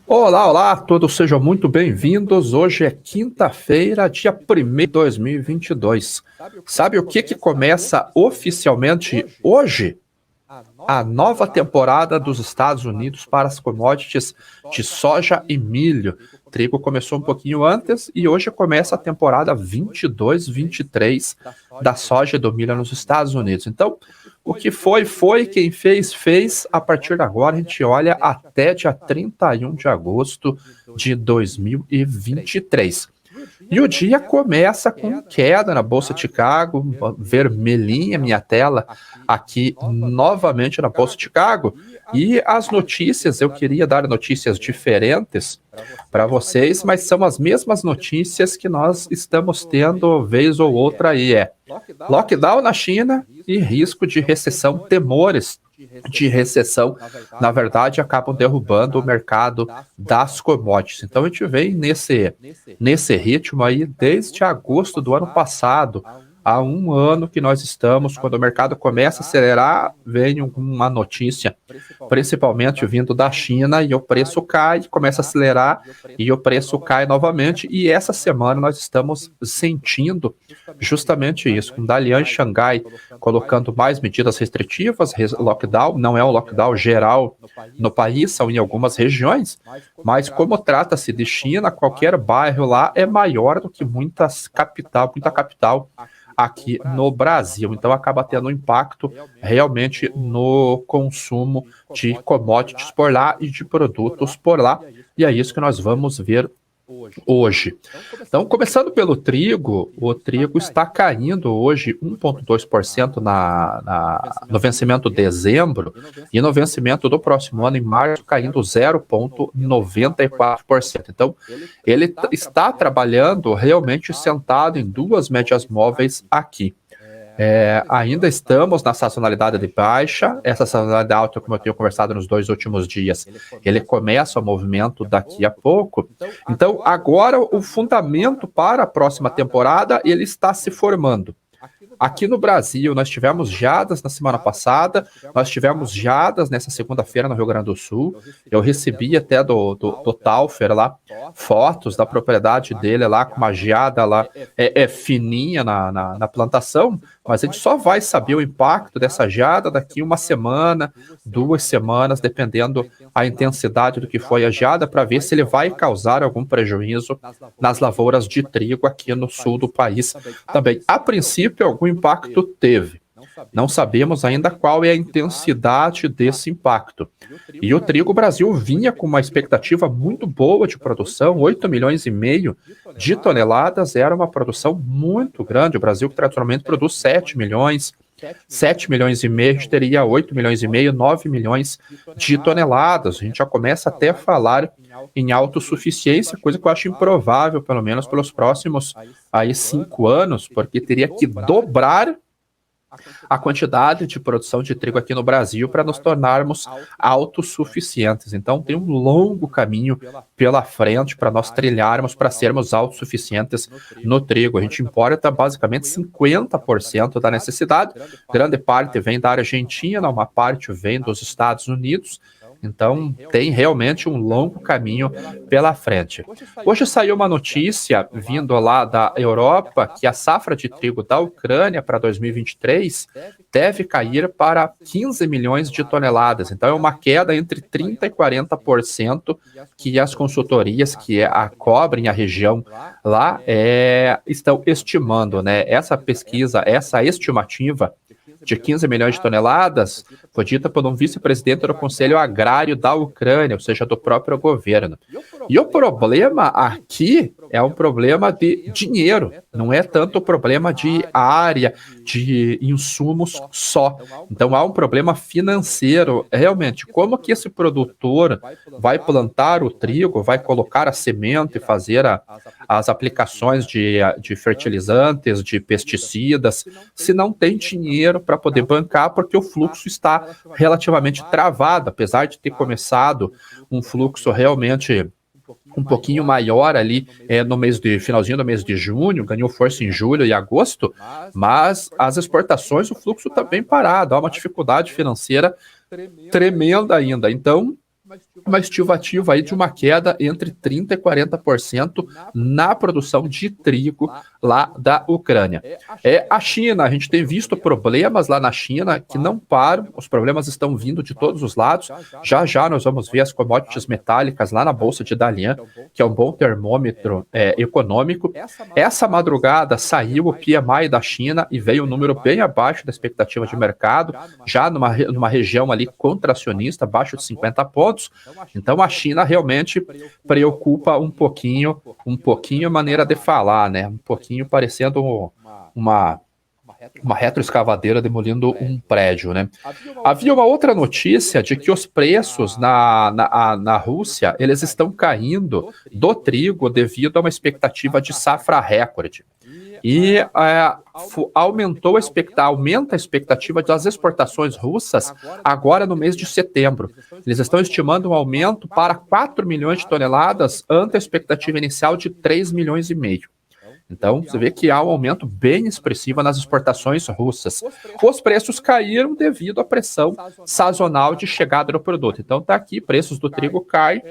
Olá, olá, todos sejam muito bem-vindos. Hoje é quinta-feira, dia 1º de 2022. Sabe o que começa oficialmente hoje? A nova temporada dos Estados Unidos para as commodities de soja e milho. O trigo começou um pouquinho antes e hoje começa a temporada 22-23 da soja e do milho nos Estados Unidos. Então, o que foi, quem fez. A partir de agora, a gente olha até dia 31 de agosto de 2023. E o dia começa com queda na Bolsa de Chicago, vermelhinha minha tela aqui novamente na Bolsa de Chicago. E as notícias, eu queria dar notícias diferentes para vocês, mas são as mesmas notícias que nós estamos tendo vez ou outra aí. Lockdown na China e risco de recessão, temores de recessão, na verdade, acabam derrubando o mercado das commodities. Então, a gente vem nesse ritmo aí desde agosto do ano passado. Há um ano que nós estamos, quando o mercado começa a acelerar, vem uma notícia, principalmente vindo da China, e o preço cai, começa a acelerar, e o preço cai novamente, e essa semana nós estamos sentindo justamente isso, com Dalian e Xangai colocando mais medidas restritivas, lockdown, não é um lockdown geral no país, são em algumas regiões, mas como trata-se de China, qualquer bairro lá é maior do que muita capital aqui no Brasil, então acaba tendo um impacto realmente no consumo de commodities por lá e de produtos por lá, e é isso que nós vamos ver hoje. Então, começando pelo trigo, o trigo está caindo hoje 1,2% no vencimento de dezembro, e no vencimento do próximo ano, em março, caindo 0,94%. Então, ele está trabalhando realmente sentado em duas médias móveis aqui. Ainda estamos na sazonalidade de baixa, essa sazonalidade alta, como eu tenho conversado nos 2 últimos dias, ele começa o movimento daqui a pouco. Então, agora o fundamento para a próxima temporada, ele está se formando. Aqui no Brasil, nós tivemos geadas na semana passada, nós tivemos geadas nessa segunda-feira no Rio Grande do Sul. Eu recebi até do Taufer lá fotos da propriedade dele lá, com uma geada lá fininha na plantação, mas a gente só vai saber o impacto dessa geada daqui uma semana, 2 semanas, dependendo a intensidade do que foi a geada, para ver se ele vai causar algum prejuízo nas lavouras de trigo aqui no sul do país também. A princípio, algum impacto teve. Não sabemos ainda qual é a intensidade desse impacto. E o trigo Brasil vinha com uma expectativa muito boa de produção, 8,5 milhões de toneladas, era uma produção muito grande. O Brasil, que tradicionalmente produz 7 milhões, 7,5 milhões, a gente teria 8,5 milhões, 9 milhões de toneladas. A gente já começa até a falar em autossuficiência, coisa que eu acho improvável, pelo menos pelos próximos 5 anos, porque teria que dobrar a quantidade de produção de trigo aqui no Brasil para nos tornarmos autossuficientes. Então tem um longo caminho pela frente para nós trilharmos para sermos autossuficientes no trigo. A gente importa basicamente 50% da necessidade, grande parte vem da Argentina, uma parte vem dos Estados Unidos. Então, tem realmente um longo caminho pela frente. Hoje saiu uma notícia vindo lá da Europa que a safra de trigo da Ucrânia para 2023 deve cair para 15 milhões de toneladas. Então, é uma queda entre 30% e 40% que as consultorias que cobrem a região lá estão estimando, né? Essa pesquisa, essa estimativa de 15 milhões de toneladas foi dita por um vice-presidente do Conselho Agrário da Ucrânia, ou seja, do próprio governo. E o problema aqui é um problema de dinheiro, não é tanto o problema de área, de insumos só. Então há um problema financeiro, realmente, como que esse produtor vai plantar o trigo, vai colocar a semente, fazer as aplicações de fertilizantes, de pesticidas, se não tem dinheiro para poder bancar, porque o fluxo está relativamente travado, apesar de ter começado um fluxo realmente um pouquinho maior ali no finalzinho do mês de junho, ganhou força em julho e agosto, mas as exportações, o fluxo está bem parado, há uma dificuldade financeira tremenda ainda. Então, uma estimativa aí de uma queda entre 30% e 40% na produção de trigo lá da Ucrânia. A China, a gente tem visto problemas lá na China que não param, os problemas estão vindo de todos os lados. Já já nós vamos ver as commodities metálicas lá na Bolsa de Dalian, que é um bom termômetro econômico. Essa madrugada saiu o PMI da China e veio um número bem abaixo da expectativa de mercado, já numa região ali contracionista, abaixo de 50 pontos. Então a China realmente preocupa um pouquinho a maneira de falar, né? Um pouquinho parecendo uma retroescavadeira demolindo um prédio, né? Havia uma outra notícia de que os preços na Rússia, eles estão caindo do trigo devido a uma expectativa de safra recorde. E aumenta a expectativa das exportações russas agora no mês de setembro. Eles estão estimando um aumento para 4 milhões de toneladas ante a expectativa inicial de 3 milhões e meio. Então, você vê que há um aumento bem expressivo nas exportações russas. Os preços caíram devido à pressão sazonal de chegada do produto. Então, está aqui, preços do trigo caem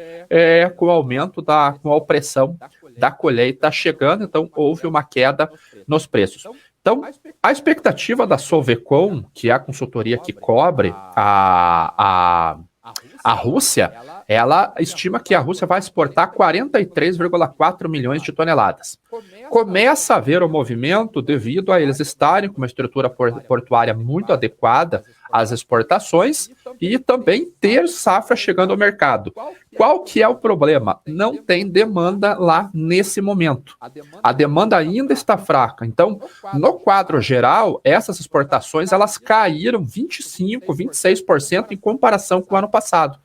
com o aumento com a opressão da colheita chegando. Então, houve uma queda nos preços. Então, a expectativa da Sovecon, que é a consultoria que cobre a Rússia, ela estima que a Rússia vai exportar 43,4 milhões de toneladas. Começa a haver o movimento devido a eles estarem com uma estrutura portuária muito adequada às exportações e também ter safra chegando ao mercado. Qual que é o problema? Não tem demanda lá nesse momento. A demanda ainda está fraca. Então, no quadro geral, essas exportações elas caíram 25%, 26% em comparação com o ano passado.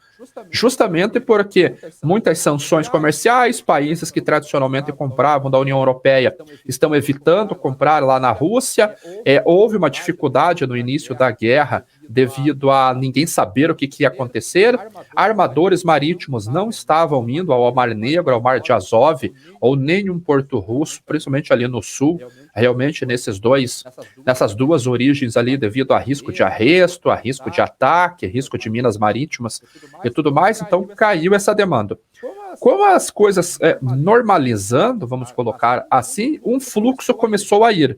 Justamente porque muitas sanções comerciais, países que tradicionalmente compravam da União Europeia estão evitando comprar lá na Rússia. Houve uma dificuldade no início da guerra devido a ninguém saber o que ia acontecer. Armadores marítimos não estavam indo ao Mar Negro, ao Mar de Azov, ou nenhum porto russo, principalmente ali no sul, realmente nessas duas origens ali, devido a risco de arresto, a risco de ataque, risco de minas marítimas e tudo mais. Então caiu essa demanda. Como as coisas normalizando, vamos colocar assim, um fluxo começou a ir.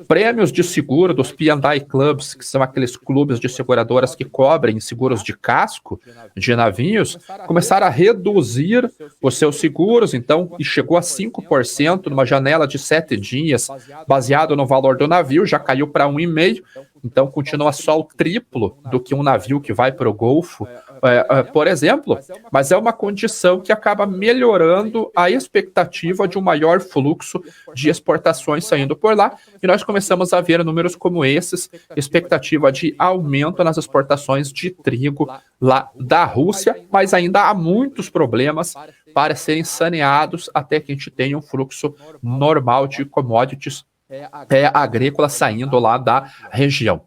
Prêmios de seguro dos P&I Clubs, que são aqueles clubes de seguradoras que cobrem seguros de casco de navios, começaram a reduzir os seus seguros, então, e chegou a 5% numa janela de 7 dias, baseado no valor do navio, já caiu para 1,5%, então continua só o triplo do que um navio que vai para o Golfo, por exemplo, mas é uma condição que acaba melhorando a expectativa de um maior fluxo de exportações saindo por lá, e nós começamos a ver números como esses, expectativa de aumento nas exportações de trigo lá da Rússia, mas ainda há muitos problemas para serem saneados até que a gente tenha um fluxo normal de commodities agrícolas saindo lá da região.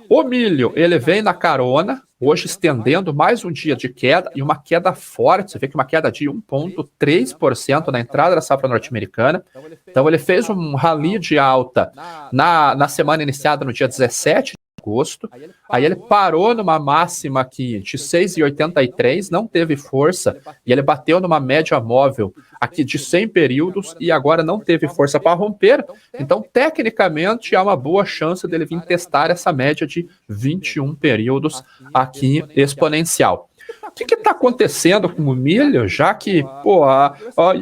O milho, ele vem na carona, hoje estendendo mais um dia de queda, e uma queda forte, você vê que uma queda de 1,3% na entrada da safra norte-americana. Então ele fez um rally de alta na semana iniciada no dia 17 de agosto, aí ele parou numa máxima aqui de 6,83, não teve força, e ele bateu numa média móvel aqui de 100 períodos, e agora não teve força para romper. Então, tecnicamente, há uma boa chance dele vir testar essa média de 21 períodos aqui exponencial. O que está acontecendo com o milho, já que a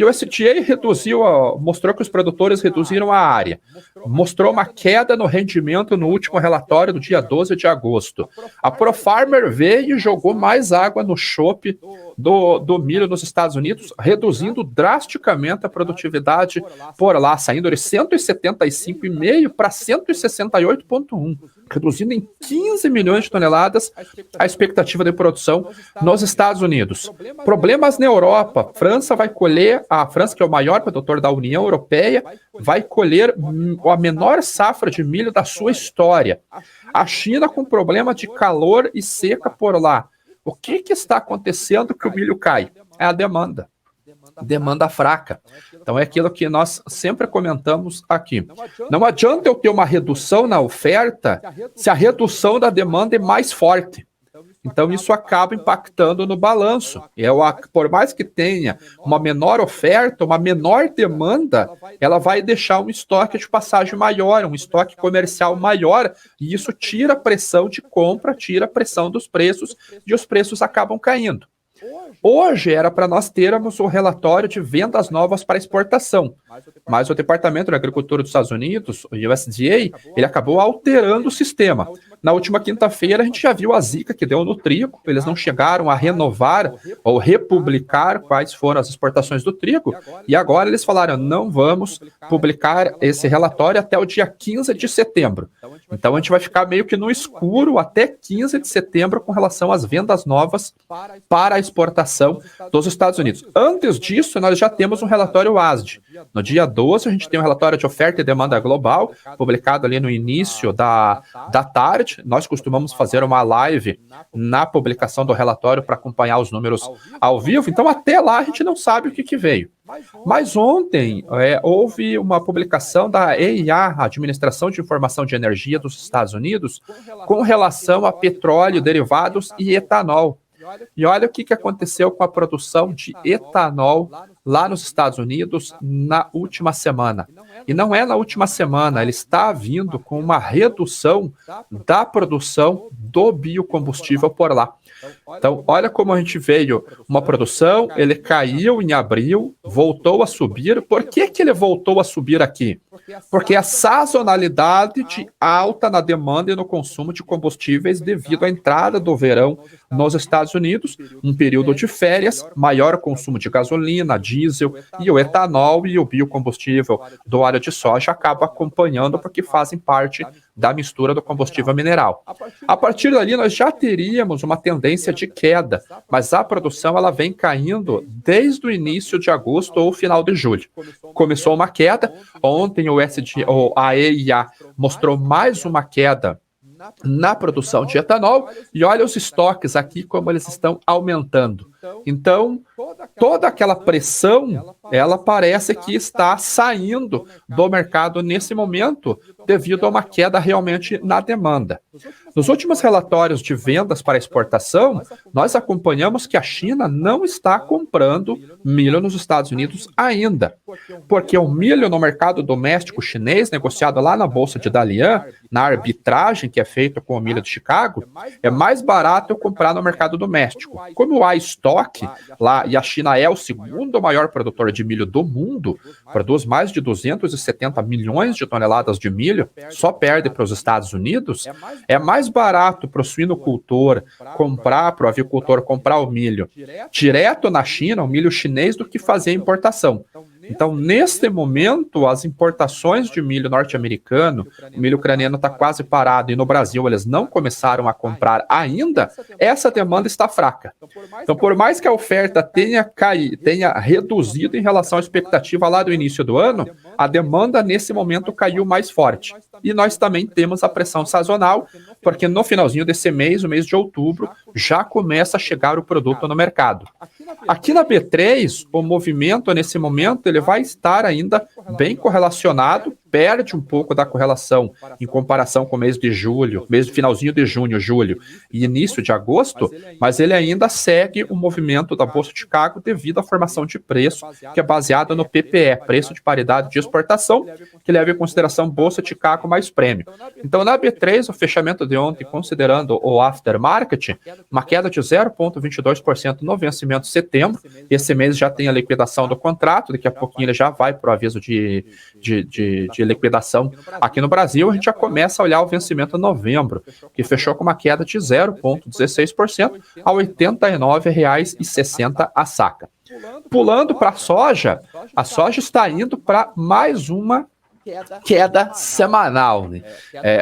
USDA mostrou que os produtores reduziram a área, mostrou uma queda no rendimento no último relatório do dia 12 de agosto. A ProFarmer veio e jogou mais água no chope do milho nos Estados Unidos, reduzindo drasticamente a produtividade por lá, saindo de 175,5 para 168,1, reduzindo em 15 milhões de toneladas a expectativa de produção nos Estados Unidos. Problemas na Europa. A França, que é o maior produtor da União Europeia, vai colher a menor safra de milho da sua história. A China com problema de calor e seca por lá. O que está acontecendo que o milho cai? É a demanda. Demanda fraca. Então é aquilo que nós sempre comentamos aqui. Não adianta eu ter uma redução na oferta se a redução da demanda é mais forte. Então, isso acaba impactando no balanço. Por mais que tenha uma menor oferta, uma menor demanda, ela vai deixar um estoque de passagem maior, um estoque comercial maior, e isso tira a pressão de compra, tira a pressão dos preços, e os preços acabam caindo. Hoje era para nós termos o relatório de vendas novas para exportação, mas o Departamento da Agricultura dos Estados Unidos, o USDA, ele acabou alterando o sistema. Na última quinta-feira a gente já viu a zica que deu no trigo, eles não chegaram a renovar ou republicar quais foram as exportações do trigo, e agora eles falaram, não vamos publicar esse relatório até o dia 15 de setembro. Então a gente vai ficar meio que no escuro até 15 de setembro com relação às vendas novas para a exportação dos Estados Unidos. Antes disso, nós já temos um relatório WASD. No dia 12, a gente tem um relatório de oferta e demanda global, publicado ali no início da tarde. Nós costumamos fazer uma live na publicação do relatório para acompanhar os números ao vivo. Então, até lá, a gente não sabe o que veio. Mas ontem houve uma publicação da EIA, Administração de Informação de Energia dos Estados Unidos, com relação a petróleo, derivados e etanol. E olha o que aconteceu com a produção de etanol lá nos Estados Unidos na última semana. E não é na última semana, ele está vindo com uma redução da produção do biocombustível por lá. Então, olha como a gente veio uma produção, ele caiu em abril, voltou a subir. Por que ele voltou a subir aqui? Porque a sazonalidade de alta na demanda e no consumo de combustíveis devido à entrada do verão nos Estados Unidos, um período de férias, maior consumo de gasolina, diesel e o etanol e o biocombustível do óleo de soja acaba acompanhando porque fazem parte da mistura do combustível mineral. A partir dali nós já teríamos uma tendência de queda, mas a produção ela vem caindo desde o início de agosto ou final de julho. Começou uma queda, ontem a EIA mostrou mais uma queda na produção de etanol, e olha os estoques aqui como eles estão aumentando. Então, toda aquela pressão, ela parece que está saindo do mercado nesse momento, devido a uma queda realmente na demanda. Nos últimos relatórios de vendas para exportação, nós acompanhamos que a China não está comprando milho nos Estados Unidos ainda, porque o milho no mercado doméstico chinês, negociado lá na Bolsa de Dalian, na arbitragem que é feita com o milho de Chicago, é mais barato eu comprar no mercado doméstico. Como há estoque lá, e a China é o segundo maior produtor de milho do mundo, produz mais de 270 milhões de toneladas de milho, só perde para os Estados Unidos, é mais barato para o suinocultor comprar, para o avicultor comprar o milho direto na China, o milho chinês, do que fazer importação. Então, neste momento, as importações de milho norte-americano, o milho ucraniano está quase parado, e no Brasil eles não começaram a comprar ainda, essa demanda está fraca. Então, por mais que a oferta tenha reduzido em relação à expectativa lá do início do ano, a demanda nesse momento caiu mais forte. E nós também temos a pressão sazonal, porque no finalzinho desse mês, o mês de outubro, já começa a chegar o produto no mercado. Aqui na B3, o movimento nesse momento ele vai estar ainda bem correlacionado, perde um pouco da correlação em comparação com o mês de julho, mês de finalzinho de junho, julho e início de agosto, mas ele ainda segue o movimento da Bolsa de Chicago devido à formação de preço, que é baseada no PPE, preço de paridade de exportação, que leva em consideração Bolsa de Chicago mais prêmio. Então, na B3, o fechamento de ontem, considerando o aftermarket, uma queda de 0,22% no vencimento de setembro. Esse mês já tem a liquidação do contrato, daqui a pouquinho ele já vai para o aviso de liquidação aqui no Brasil. A gente já começa a olhar o vencimento em novembro, que fechou com uma queda de 0,16% a R$ 89,60 a saca. Pulando para a soja está indo para mais uma queda semanal, né?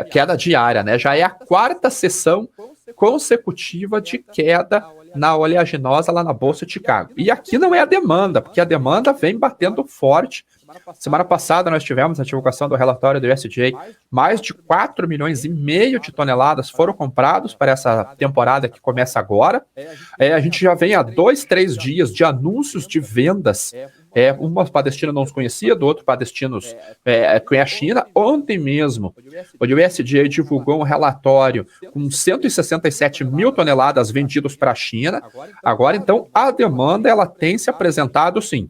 Queda diária, né? Já é a quarta sessão consecutiva de queda na oleaginosa lá na Bolsa de Chicago. E aqui não é a demanda, porque a demanda vem batendo forte Semana passada nós tivemos a divulgação do relatório do USDA, mais de 4,5 milhões de toneladas foram comprados para essa temporada que começa agora. A gente já vem há 2, 3 dias de anúncios de vendas. Uma para destino não desconhecido, outro para destinos com a China. Ontem mesmo, o USDA divulgou um relatório com 167 mil toneladas vendidas para a China. Agora, então, a demanda ela tem se apresentado sim.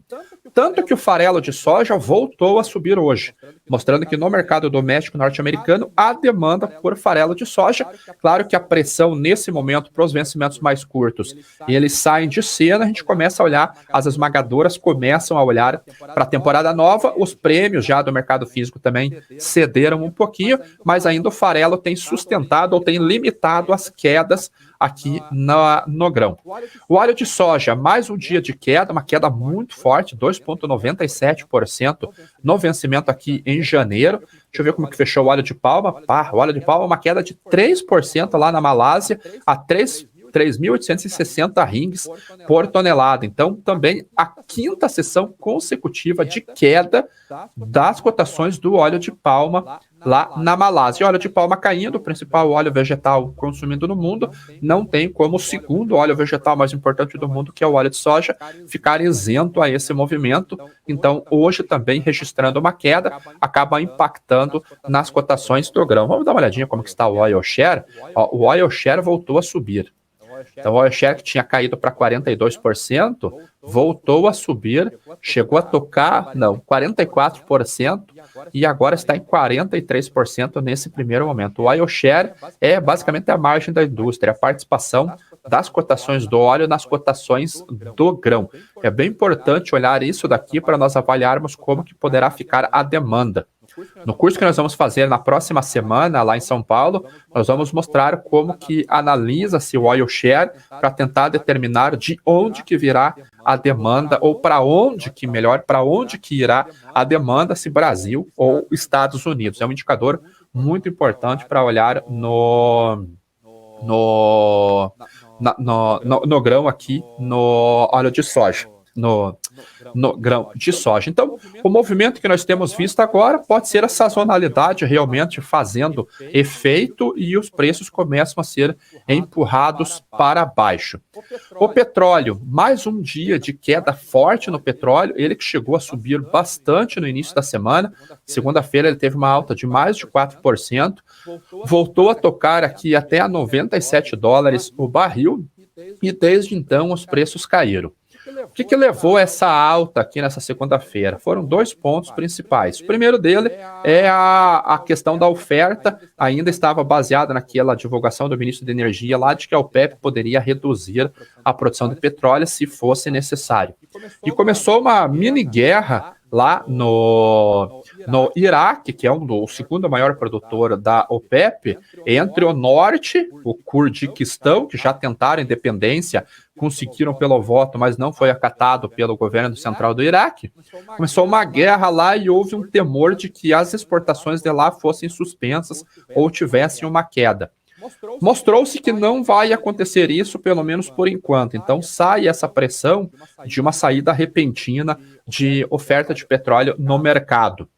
Tanto que o farelo de soja voltou a subir hoje, mostrando que no mercado doméstico norte-americano a demanda por farelo de soja, claro que a pressão nesse momento para os vencimentos mais curtos, eles saem de cena, a gente começa a olhar, as esmagadoras começam a olhar para a temporada nova, os prêmios já do mercado físico também cederam um pouquinho, mas ainda o farelo tem sustentado ou tem limitado as quedas aqui no grão. O óleo de soja, mais um dia de queda, uma queda muito forte, 2,97% no vencimento aqui em janeiro. Deixa eu ver como que fechou o óleo de palma. O óleo de palma, uma queda de 3% lá na Malásia, a 3.860 rings por tonelada. Então, também a quinta sessão consecutiva de queda das cotações do óleo de palma lá na Malásia. Óleo de palma caindo, o principal óleo vegetal consumido no mundo, não tem como o segundo óleo vegetal mais importante do mundo, que é o óleo de soja, ficar isento a esse movimento. Então, hoje também registrando uma queda, acaba impactando nas cotações do grão. Vamos dar uma olhadinha como que está o oil share. O oil share voltou a subir. Então, o oil share que tinha caído para 42%, voltou a subir, chegou a tocar, 44%, e agora está em 43% nesse primeiro momento. O oil share é basicamente a margem da indústria, a participação das cotações do óleo nas cotações do grão. É bem importante olhar isso daqui para nós avaliarmos como que poderá ficar a demanda. No curso que nós vamos fazer na próxima semana, lá em São Paulo, nós vamos mostrar como que analisa-se o oil share para tentar determinar de onde que virá a demanda, ou para onde que irá a demanda, se Brasil ou Estados Unidos. É um indicador muito importante para olhar no grão aqui, no óleo de soja. No grão de soja. Então, o movimento que nós temos visto agora pode ser a sazonalidade realmente fazendo efeito e os preços começam a ser empurrados para baixo. O petróleo, mais um dia de queda forte no petróleo, ele que chegou a subir bastante no início da semana. Segunda-feira ele teve uma alta de mais de 4%, voltou a tocar aqui até a $97 o barril e desde então os preços caíram. O que levou essa alta aqui nessa segunda-feira? Foram 2 pontos principais. O primeiro dele é a questão da oferta, ainda estava baseada naquela divulgação do ministro da Energia lá de que a OPEP poderia reduzir a produção de petróleo se fosse necessário. E começou uma mini-guerra lá no Iraque, que é o segundo maior produtor da OPEP, entre o norte, o Kurdiquistão, que já tentaram independência, conseguiram pelo voto, mas não foi acatado pelo governo central do Iraque. Começou uma guerra lá e houve um temor de que as exportações de lá fossem suspensas ou tivessem uma queda. Mostrou-se que não vai acontecer isso, pelo menos por enquanto. Então sai essa pressão de uma saída repentina de oferta de petróleo no mercado.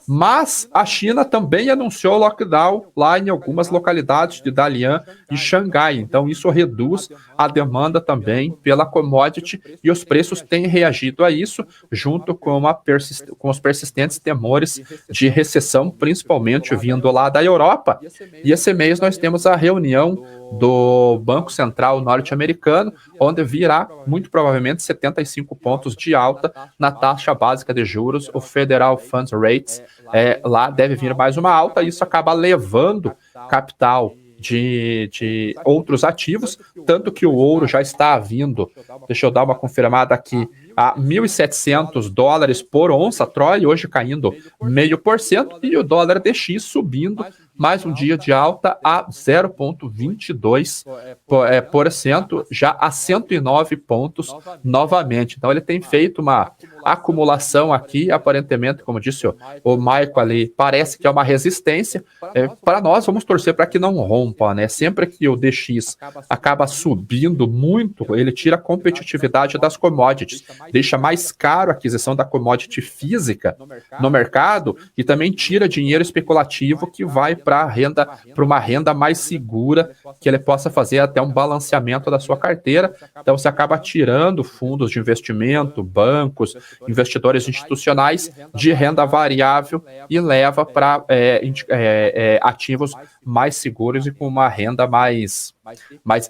Mas a China também anunciou lockdown lá em algumas localidades de Dalian e Xangai. Então isso reduz a demanda também pela commodity e os preços têm reagido a isso, junto com os persistentes temores de recessão, principalmente vindo lá da Europa. E esse mês nós temos a reunião do Banco Central norte-americano, onde virá muito provavelmente 75 pontos de alta na taxa básica de juros, o Federal Funds Rates. Lá deve vir mais uma alta, e isso acaba levando capital de outros ativos, tanto que o ouro já está vindo, deixa eu dar uma confirmada aqui, a $1.700 por onça Troy, hoje caindo 0,5%, e o dólar DX subindo mais um dia de alta a 0,22%, já a 109 pontos novamente. Então ele tem feito uma acumulação aqui, aparentemente, como disse o Maico ali, parece que é uma resistência. Para nós, vamos torcer para que não rompa, né? Sempre que o DX acaba subindo muito, ele tira a competitividade das commodities, deixa mais caro a aquisição da commodity física no mercado e também tira dinheiro especulativo que vai para uma renda mais segura, que ele possa fazer até um balanceamento da sua carteira. Então você acaba tirando fundos de investimento, bancos, investidores institucionais de renda variável e leva para ativos mais seguros e com uma renda mais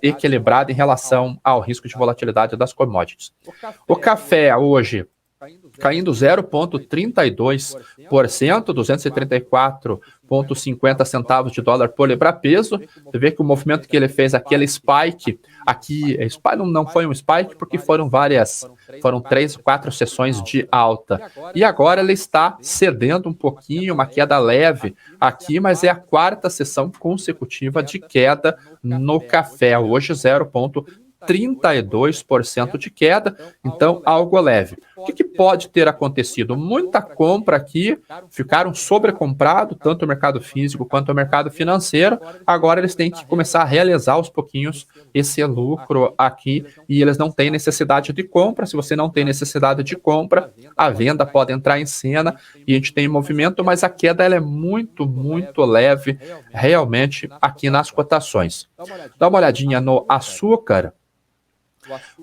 equilibrada em relação ao risco de volatilidade das commodities. O café hoje caindo 0,32%, 234,50 centavos de dólar por libra-peso. Você vê que o movimento que ele fez, aquele spike, aqui não foi um spike porque foram 3 ou 4 sessões de alta. E agora ele está cedendo um pouquinho, uma queda leve aqui, mas é a 4ª sessão consecutiva de queda no café. Hoje 0,32% de queda, então algo leve. O que pode ter acontecido? Muita compra aqui, ficaram sobrecomprados, tanto o mercado físico quanto o mercado financeiro. Agora eles têm que começar a realizar aos pouquinhos esse lucro aqui e eles não têm necessidade de compra. Se você não tem necessidade de compra, a venda pode entrar em cena e a gente tem movimento, mas a queda ela é muito, muito leve realmente aqui nas cotações. Dá uma olhadinha no açúcar.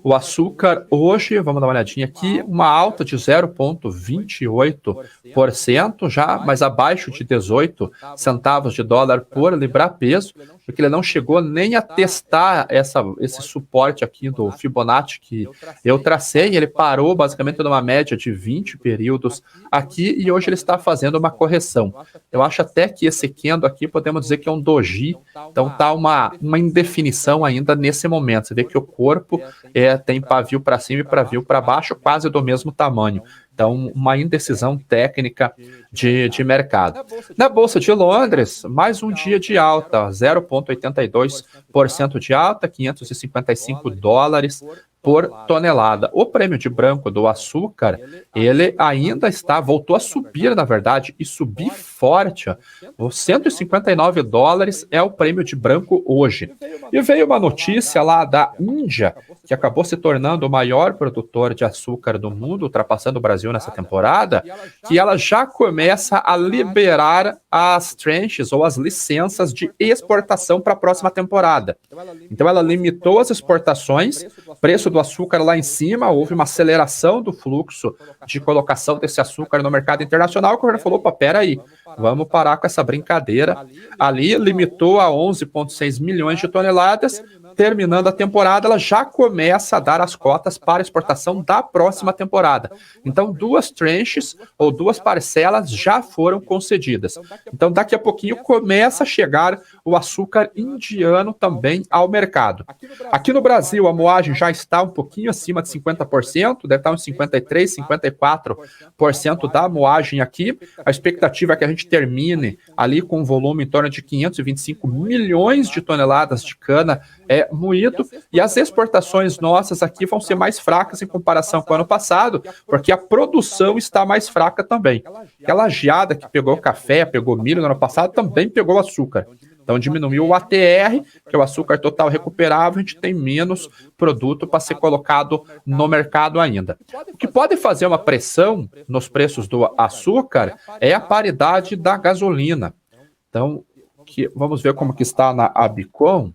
O açúcar hoje, vamos dar uma olhadinha aqui, uma alta de 0,28%, já mais abaixo de 18 centavos de dólar por libra-peso, porque ele não chegou nem a testar esse suporte aqui do Fibonacci que eu tracei. Ele parou basicamente numa média de 20 períodos aqui e hoje ele está fazendo uma correção. Eu acho até que esse candle aqui podemos dizer que é um doji, então está uma indefinição ainda nesse momento. Você vê que o corpo tem pavio para cima e pavio para baixo, quase do mesmo tamanho. Então, uma indecisão técnica de mercado. Na Bolsa de Londres, mais um dia de alta, 0,82% de alta, 555 dólares por tonelada. O prêmio de branco do açúcar, ele ainda voltou a subir, na verdade, e subir forte. Os 159 dólares é o prêmio de branco hoje. E veio uma notícia lá da Índia, que acabou se tornando o maior produtor de açúcar do mundo, ultrapassando o Brasil nessa temporada, que ela já começa a liberar as tranches ou as licenças de exportação para a próxima temporada. Então ela limitou as exportações, preço do açúcar lá em cima, houve uma aceleração do fluxo de colocação desse açúcar no mercado internacional, que o governo falou, peraí, vamos parar com essa brincadeira. Ali limitou a 11,6 milhões de toneladas, terminando a temporada, ela já começa a dar as cotas para exportação da próxima temporada. Então, 2 tranches ou 2 parcelas já foram concedidas. Então, daqui a pouquinho começa a chegar o açúcar indiano também ao mercado. Aqui no Brasil, a moagem já está um pouquinho acima de 50%, deve estar uns 53%, 54% da moagem aqui. A expectativa é que a gente termine ali com um volume em torno de 525 milhões de toneladas de cana moído, e as exportações nossas aqui vão ser mais fracas em comparação com o ano passado, porque a produção está mais fraca também. Aquela geada que pegou café, pegou milho no ano passado, também pegou açúcar. Então diminuiu o ATR, que é o açúcar total recuperável, a gente tem menos produto para ser colocado no mercado ainda. O que pode fazer uma pressão nos preços do açúcar é a paridade da gasolina. Então, vamos ver como que está na Abicom,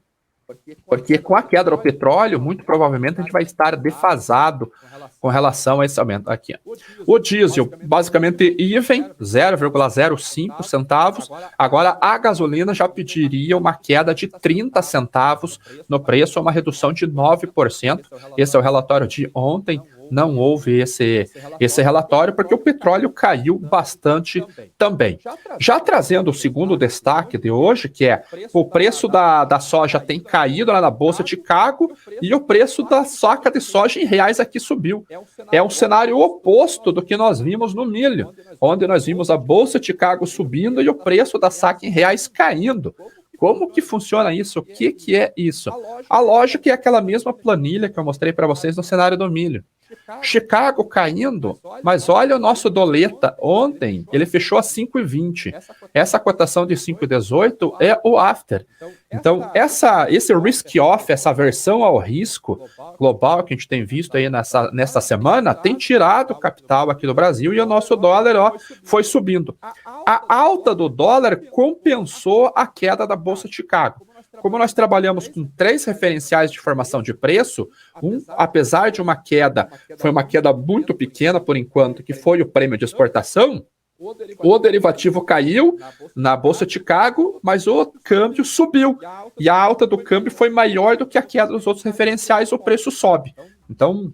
porque com a queda do petróleo, muito provavelmente a gente vai estar defasado com relação a esse aumento aqui. O diesel, basicamente even, 0,05 centavos. Agora, a gasolina já pediria uma queda de 30 centavos no preço, uma redução de 9%. Esse é o relatório de ontem não houve esse relatório, porque o petróleo caiu bastante também. Já trazendo o segundo destaque de hoje, que é o preço da soja tem caído lá na Bolsa de Chicago e o preço da saca de soja em reais aqui subiu. É um cenário oposto do que nós vimos no milho, onde nós vimos a Bolsa de Chicago subindo e o preço da saca em reais caindo. Como que funciona isso? O que é isso? A lógica é aquela mesma planilha que eu mostrei para vocês no cenário do milho. Chicago caindo, mas olha o nosso doleta. Ontem ele fechou a 5,20. Essa cotação de 5,18 é o after. Então, esse risk-off, essa aversão ao risco global que a gente tem visto aí nessa semana, tem tirado capital aqui do Brasil e o nosso dólar foi subindo. A alta do dólar compensou a queda da Bolsa de Chicago. Como nós trabalhamos com 3 referenciais de formação de preço, apesar de uma queda, foi uma queda muito pequena por enquanto, que foi o prêmio de exportação, o derivativo caiu na Bolsa de Chicago, mas o câmbio subiu. E a alta do câmbio foi maior do que a queda dos outros referenciais, o preço sobe. Então,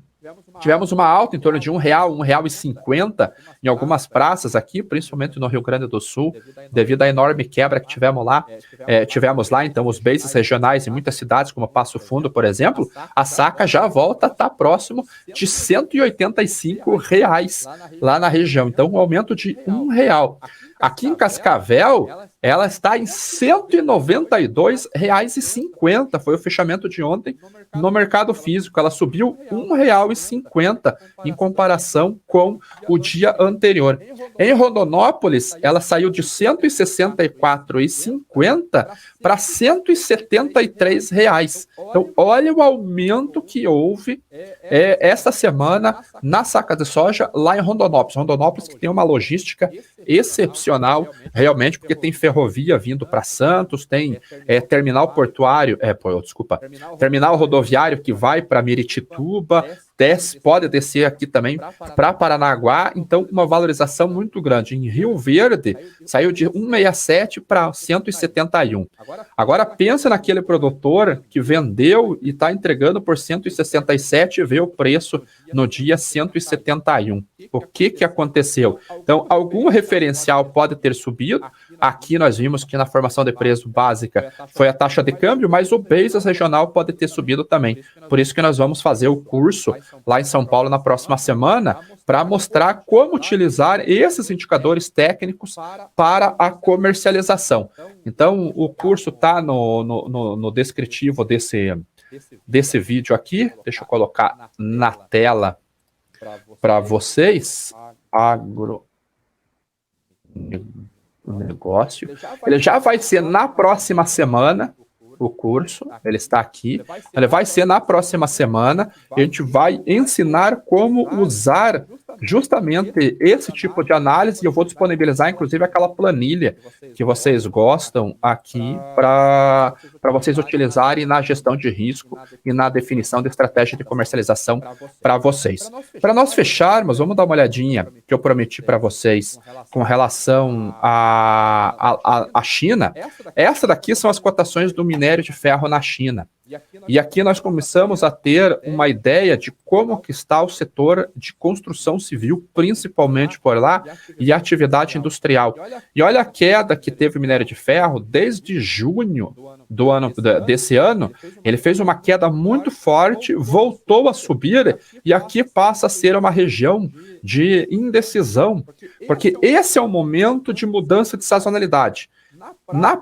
tivemos uma alta em torno de R$1, R$1,50 em algumas praças aqui, principalmente no Rio Grande do Sul, devido à enorme quebra que tivemos lá. Então, os bases regionais em muitas cidades, como Passo Fundo, por exemplo, a saca já volta a estar próximo de R$185 lá na região. Então, um aumento de R$1. Aqui em Cascavel, ela está em R$192,50. Foi o fechamento de ontem no mercado físico. Ela subiu R$1,50 em comparação com o dia anterior. Em Rondonópolis, ela saiu de R$164,50 para R$173. Então, olha o aumento que houve esta semana na saca de soja lá em Rondonópolis. Rondonópolis que tem uma logística excepcional, realmente, porque tem ferrovia vindo para Santos, tem terminal portuário, terminal rodoviário que vai para Miritituba, pode descer aqui também para Paranaguá, então uma valorização muito grande. Em Rio Verde, saiu de 1,67 para 171. Agora pensa naquele produtor que vendeu e está entregando por 167 e vê o preço no dia 171. O que aconteceu? Então, algum referencial pode ter subido. Aqui nós vimos que na formação de preço básica foi a taxa de câmbio, mas o basis regional pode ter subido também. Por isso que nós vamos fazer o curso lá em São Paulo na próxima semana para mostrar como utilizar esses indicadores técnicos para a comercialização. Então, o curso está no descritivo desse vídeo aqui. Deixa eu colocar na tela para vocês. Agronegócio. Ele já vai ser na próxima semana. O curso, ele está aqui, ele vai ser na próxima semana, a gente vai ensinar como usar justamente esse tipo de análise, e eu vou disponibilizar inclusive aquela planilha que vocês gostam aqui para vocês utilizarem na gestão de risco e na definição de estratégia de comercialização para vocês. Para nós fecharmos, vamos dar uma olhadinha que eu prometi para vocês com relação à China. Essa daqui são as cotações do minério de ferro na China. E aqui nós começamos a ter uma ideia de como que está o setor de construção civil, principalmente por lá, e atividade industrial. E olha a queda que teve o minério de ferro desde junho desse ano. Ele fez uma queda muito forte, voltou a subir, e aqui passa a ser uma região de indecisão, porque esse é o momento de mudança de sazonalidade. Na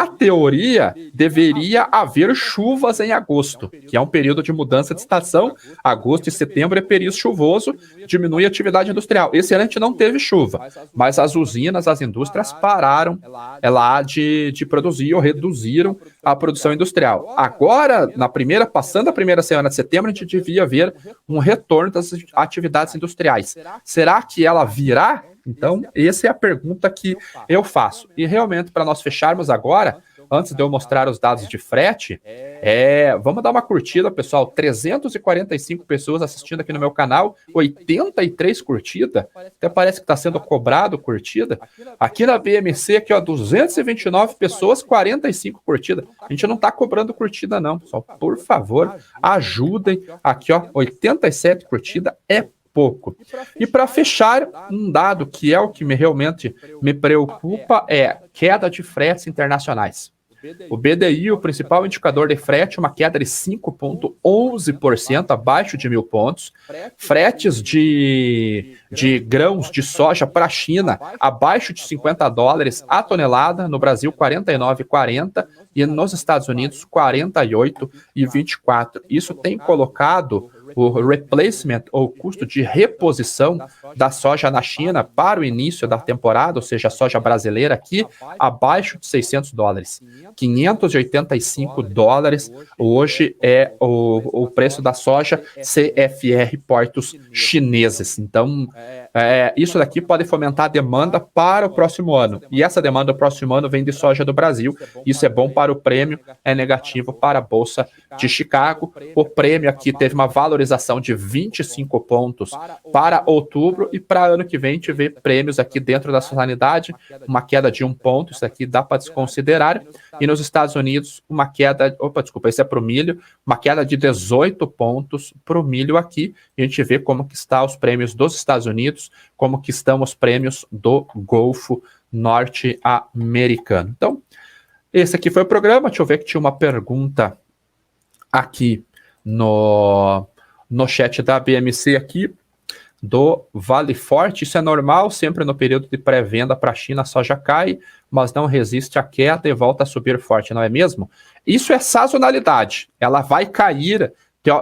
teoria, deveria haver chuvas em agosto, que é um período de mudança de estação. Agosto e setembro é período chuvoso, diminui a atividade industrial. Esse ano a gente não teve chuva, mas as usinas, as indústrias pararam lá de produzir ou reduziram a produção industrial. Agora, passando a primeira semana de setembro, a gente devia ver um retorno das atividades industriais. Será que ela virá? Então, essa é a pergunta que eu faço. E realmente, para nós fecharmos agora, antes de eu mostrar os dados de frete, vamos dar uma curtida, pessoal. 345 pessoas assistindo aqui no meu canal, 83 curtidas. Até parece que está sendo cobrado curtida. Aqui na BMC, aqui, ó, 229 pessoas, 45 curtidas. A gente não está cobrando curtida, não, pessoal. Por favor, ajudem. Aqui, ó, 87 curtidas é pouco. E para fechar, um dado que é o que realmente me preocupa é queda de fretes internacionais. O BDI, o principal indicador de frete, uma queda de 5,11%, abaixo de 1.000 pontos. Fretes de grãos de soja para a China, abaixo de $50 a tonelada. No Brasil, 49,40 e nos Estados Unidos, 48,24. Isso tem colocado o replacement, ou custo de reposição da soja na China para o início da temporada, ou seja, a soja brasileira aqui, abaixo de $600. $585 hoje é o preço da soja CFR portos chineses. Então, isso daqui pode fomentar a demanda para o próximo ano. E essa demanda do próximo ano vem de soja do Brasil. Isso é bom para o prêmio, é negativo para a Bolsa de Chicago. O prêmio aqui teve uma valorização de 25 pontos para outubro, e para ano que vem a gente vê prêmios aqui dentro da sazonalidade, uma queda de 1 ponto, isso aqui dá para desconsiderar. E nos Estados Unidos, uma queda, esse é para o milho, uma queda de 18 pontos para o milho aqui. E a gente vê como que está os prêmios dos Estados Unidos, como que estão os prêmios do Golfo norte-americano. Então, esse aqui foi o programa. Deixa eu ver que tinha uma pergunta aqui no chat da BMC aqui, do Vale Forte. Isso é normal, sempre no período de pré-venda para a China a soja cai, mas não resiste à queda e volta a subir forte, não é mesmo? Isso é sazonalidade, ela vai cair,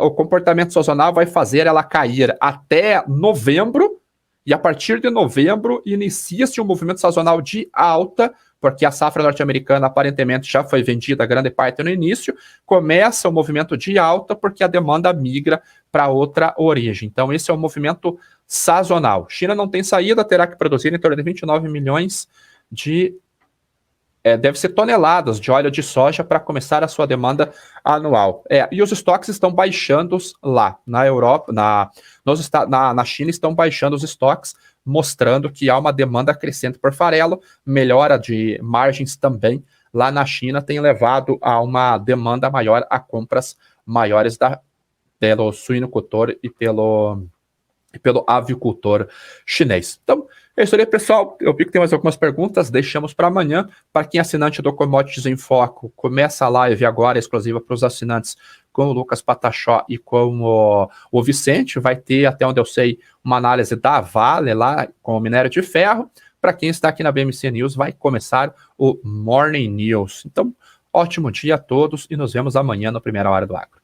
o comportamento sazonal vai fazer ela cair até novembro, e a partir de novembro inicia-se um movimento sazonal de alta, porque a safra norte-americana aparentemente já foi vendida a grande parte no início, começa o movimento de alta porque a demanda migra para outra origem. Então esse é um movimento sazonal. China não tem saída, terá que produzir em torno de 29 milhões de deve ser toneladas de óleo de soja para começar a sua demanda anual. E os estoques estão baixando lá. Na Europa, na China estão baixando os estoques, mostrando que há uma demanda crescente por farelo, melhora de margens também lá na China tem levado a uma demanda maior, a compras maiores pelo suinocultor e pelo avicultor chinês. Então, é isso aí, pessoal. Eu vi que tem mais algumas perguntas, deixamos para amanhã. Para quem é assinante do Commodities em Foco, começa a live agora, exclusiva para os assinantes, com o Lucas Patachó e com o Vicente. Vai ter, até onde eu sei, uma análise da Vale lá com o minério de ferro. Para quem está aqui na BMC News, vai começar o Morning News. Então, ótimo dia a todos e nos vemos amanhã no Primeira Hora do Agro.